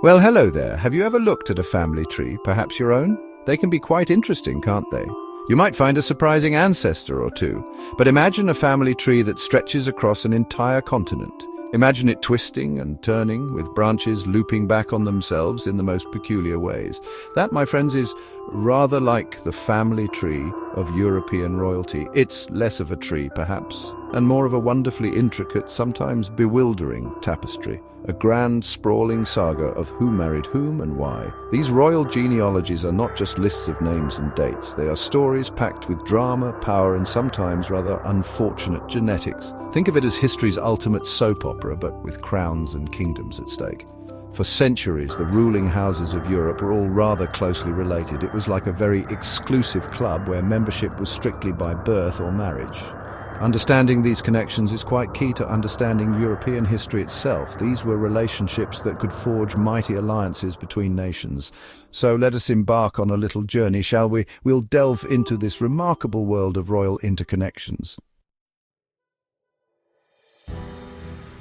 Well, hello there. Have you ever looked at a family tree, perhaps your own? They can be quite interesting, can't they? You might find a surprising ancestor or two. But imagine a family tree that stretches across an entire continent. Imagine it twisting and turning, with branches looping back on themselves in the most peculiar ways. That, my friends, is rather like the family tree of European royalty. It's less of a tree, perhaps, and more of a wonderfully intricate, sometimes bewildering tapestry. A grand, sprawling saga of who married whom and why. These royal genealogies are not just lists of names and dates. They are stories packed with drama, power, and sometimes rather unfortunate genetics. Think of it as history's ultimate soap opera, but with crowns and kingdoms at stake. For centuries, the ruling houses of Europe were all rather closely related. It was like a very exclusive club where membership was strictly by birth or marriage. Understanding these connections is quite key to understanding European history itself. These were relationships that could forge mighty alliances between nations. So let us embark on a little journey, shall we? We'll delve into this remarkable world of royal interconnections.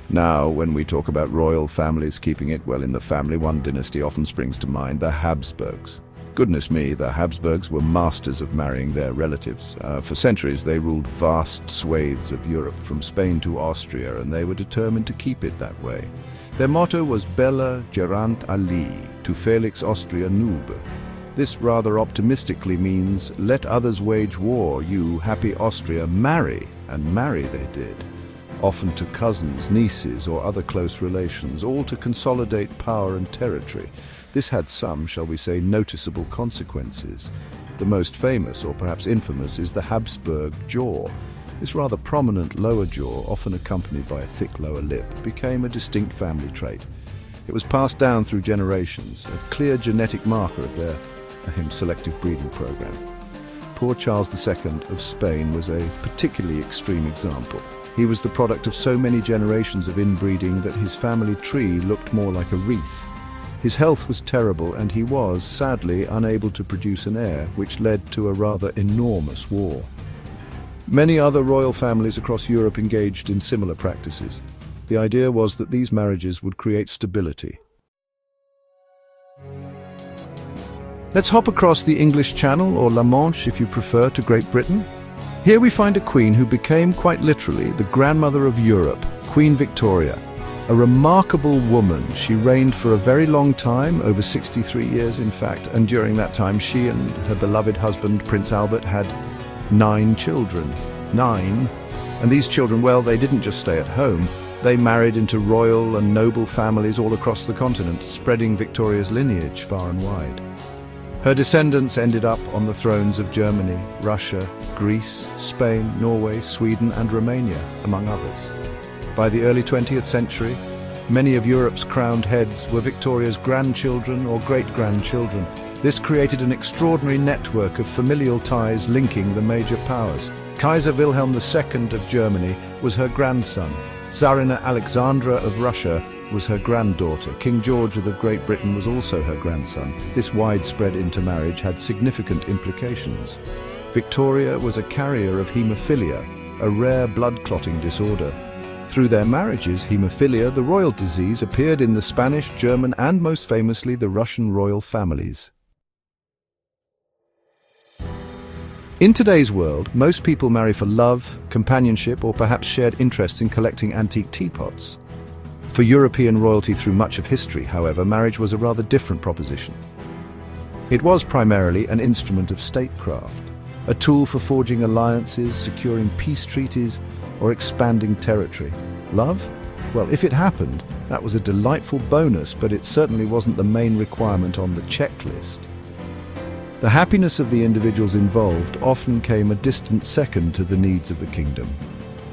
Now, when we talk about royal families keeping it well in the family, one dynasty often springs to mind, the Habsburgs. Goodness me, the Habsburgs were masters of marrying their relatives. For centuries, they ruled vast swathes of Europe, from Spain to Austria, and they were determined to keep it that way. Their motto was Bella gerant Ali, to Felix Austria nube. This rather optimistically means, let others wage war, you, happy Austria, marry, and marry they did. Often to cousins, nieces, or other close relations, all to consolidate power and territory. This had some, shall we say, noticeable consequences. The most famous, or perhaps infamous, is the Habsburg jaw. This rather prominent lower jaw, often accompanied by a thick lower lip, became a distinct family trait. It was passed down through generations, a clear genetic marker of their selective breeding program. Poor Charles II of Spain was a particularly extreme example. He was the product of so many generations of inbreeding that his family tree looked more like a wreath. His health was terrible, and he was, sadly, unable to produce an heir, which led to a rather enormous war. Many other royal families across Europe engaged in similar practices. The idea was that these marriages would create stability. Let's hop across the English Channel, or La Manche if you prefer, to Great Britain. Here we find a queen who became, quite literally, the grandmother of Europe, Queen Victoria. A remarkable woman, she reigned for a very long time, over 63 years in fact, and during that time she and her beloved husband, Prince Albert, had 9 children. 9. And these children, well, they didn't just stay at home, they married into royal and noble families all across the continent, spreading Victoria's lineage far and wide. Her descendants ended up on the thrones of Germany, Russia, Greece, Spain, Norway, Sweden and Romania, among others. By the early 20th century, many of Europe's crowned heads were Victoria's grandchildren or great-grandchildren. This created an extraordinary network of familial ties linking the major powers. Kaiser Wilhelm II of Germany was her grandson. Tsarina Alexandra of Russia was her granddaughter. King George of Great Britain was also her grandson. This widespread intermarriage had significant implications. Victoria was a carrier of haemophilia, a rare blood-clotting disorder. Through their marriages, haemophilia, the royal disease, appeared in the Spanish, German, and most famously, the Russian royal families. In today's world, most people marry for love, companionship, or perhaps shared interests in collecting antique teapots. For European royalty through much of history, however, marriage was a rather different proposition. It was primarily an instrument of statecraft, a tool for forging alliances, securing peace treaties, or expanding territory. Love? Well, if it happened, that was a delightful bonus, but it certainly wasn't the main requirement on the checklist. The happiness of the individuals involved often came a distant second to the needs of the kingdom.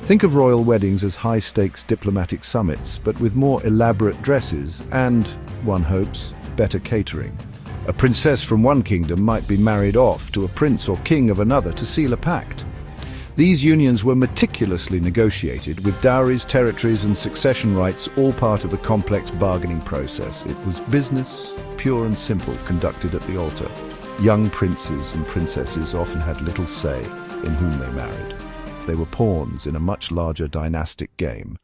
Think of royal weddings as high-stakes diplomatic summits, but with more elaborate dresses and, one hopes, better catering. A princess from one kingdom might be married off to a prince or king of another to seal a pact. These unions were meticulously negotiated, with dowries, territories and succession rights all part of the complex bargaining process. It was business, pure and simple, conducted at the altar. Young princes and princesses often had little say in whom they married. They were pawns in a much larger dynastic game.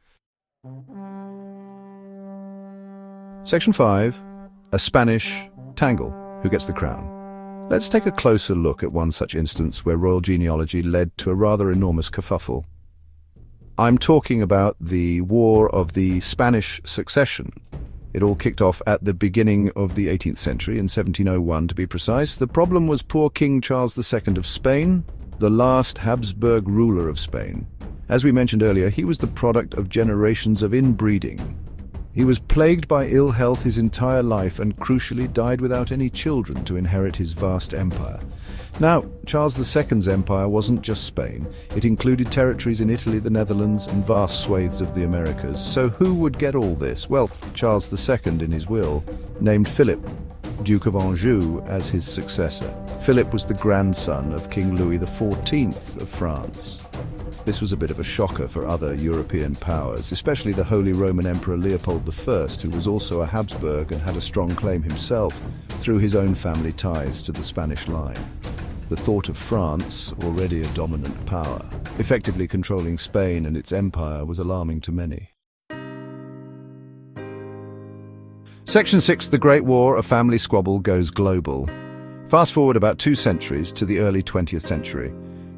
Section 5. A Spanish tangle. Who gets the crown? Let's take a closer look at one such instance where royal genealogy led to a rather enormous kerfuffle. I'm talking about the War of the Spanish Succession. It all kicked off at the beginning of the 18th century, in 1701 to be precise. The problem was poor King Charles II of Spain, the last Habsburg ruler of Spain. As we mentioned earlier, he was the product of generations of inbreeding. He was plagued by ill health his entire life and crucially died without any children to inherit his vast empire. Now, Charles II's empire wasn't just Spain. It included territories in Italy, the Netherlands, and vast swathes of the Americas. So who would get all this? Well, Charles II, in his will, named Philip, Duke of Anjou, as his successor. Philip was the grandson of King Louis XIV of France. This was a bit of a shocker for other European powers, especially the Holy Roman Emperor Leopold I, who was also a Habsburg and had a strong claim himself through his own family ties to the Spanish line. The thought of France, already a dominant power, effectively controlling Spain and its empire was alarming to many. Section 6, The Great War, a family squabble goes global. Fast forward about 2 centuries to the early 20th century.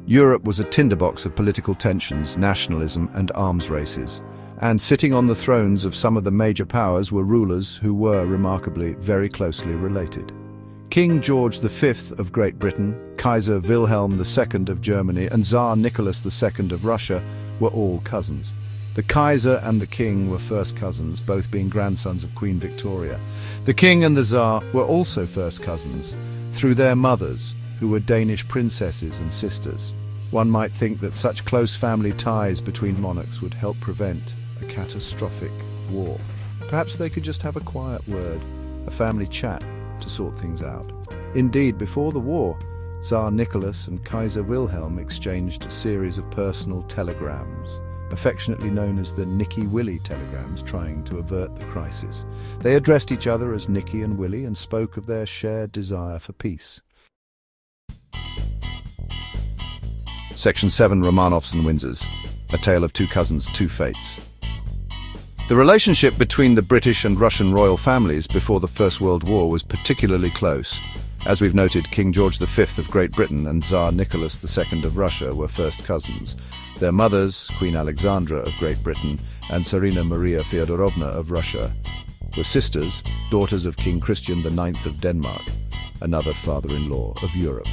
Europe was a tinderbox of political tensions, nationalism, and arms races. And sitting on the thrones of some of the major powers were rulers who were, remarkably, very closely related. King George V of Great Britain, Kaiser Wilhelm II of Germany, and Tsar Nicholas II of Russia were all cousins. The Kaiser and the King were first cousins, both being grandsons of Queen Victoria. The King and the Tsar were also first cousins, through their mothers, who were Danish princesses and sisters. One might think that such close family ties between monarchs would help prevent a catastrophic war. Perhaps they could just have a quiet word, a family chat, to sort things out. Indeed, before the war, Tsar Nicholas and Kaiser Wilhelm exchanged a series of personal telegrams, affectionately known as the Nicky Willy telegrams, trying to avert the crisis. They addressed each other as Nicky and Willy and spoke of their shared desire for peace. Section 7, Romanovs and Windsors. A tale of two cousins, two fates. The relationship between the British and Russian royal families before the First World War was particularly close. As we've noted, King George V of Great Britain and Tsar Nicholas II of Russia were first cousins. Their mothers, Queen Alexandra of Great Britain and Tsarina Maria Feodorovna of Russia, were sisters, daughters of King Christian IX of Denmark, another father-in-law of Europe.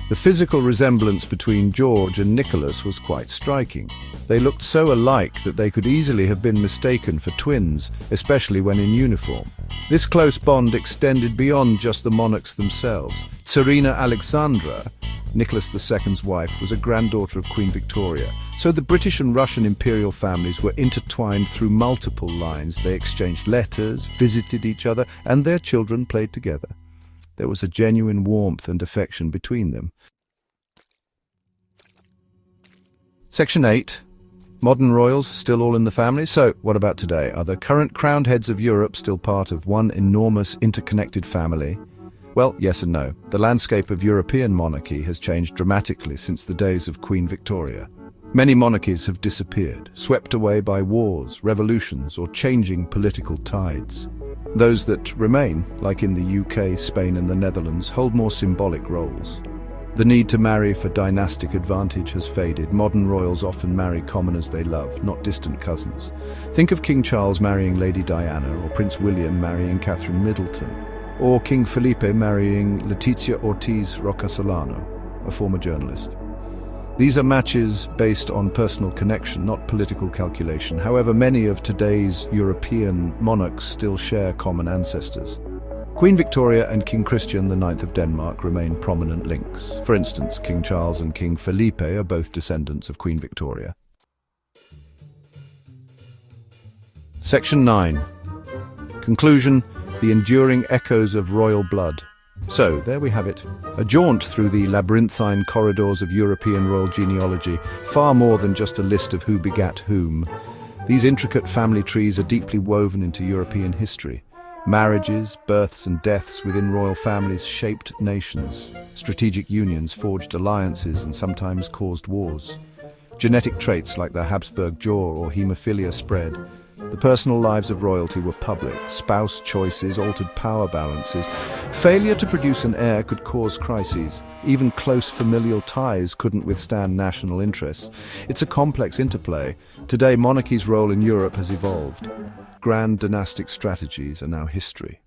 The physical resemblance between George and Nicholas was quite striking. They looked so alike that they could easily have been mistaken for twins, especially when in uniform. This close bond extended beyond just the monarchs themselves. Tsarina Alexandra, Nicholas II's wife, was a granddaughter of Queen Victoria, so the British and Russian imperial families were intertwined through multiple lines. They exchanged letters, visited each other, and their children played together. There was a genuine warmth and affection between them. Section 8. Modern royals still all in the family? So, what about today? Are the current crowned heads of Europe still part of one enormous interconnected family? Well, yes and no. The landscape of European monarchy has changed dramatically since the days of Queen Victoria. Many monarchies have disappeared, swept away by wars, revolutions, or changing political tides. Those that remain, like in the UK, Spain and the Netherlands, hold more symbolic roles. The need to marry for dynastic advantage has faded. Modern royals often marry commoners they love, not distant cousins. Think of King Charles marrying Lady Diana, or Prince William marrying Catherine Middleton, or King Felipe marrying Letizia Ortiz Rocasolano, a former journalist. These are matches based on personal connection, not political calculation. However, many of today's European monarchs still share common ancestors. Queen Victoria and King Christian IX of Denmark remain prominent links. For instance, King Charles and King Felipe are both descendants of Queen Victoria. Section 9. Conclusion: the enduring echoes of royal blood. So, there we have it. A jaunt through the labyrinthine corridors of European royal genealogy, far more than just a list of who begat whom. These intricate family trees are deeply woven into European history. Marriages, births and deaths within royal families shaped nations. Strategic unions forged alliances and sometimes caused wars. Genetic traits like the Habsburg jaw or haemophilia spread. The personal lives of royalty were public. Spouse choices altered power balances. Failure to produce an heir could cause crises. Even close familial ties couldn't withstand national interests. It's a complex interplay. Today, monarchy's role in Europe has evolved. Grand dynastic strategies are now history.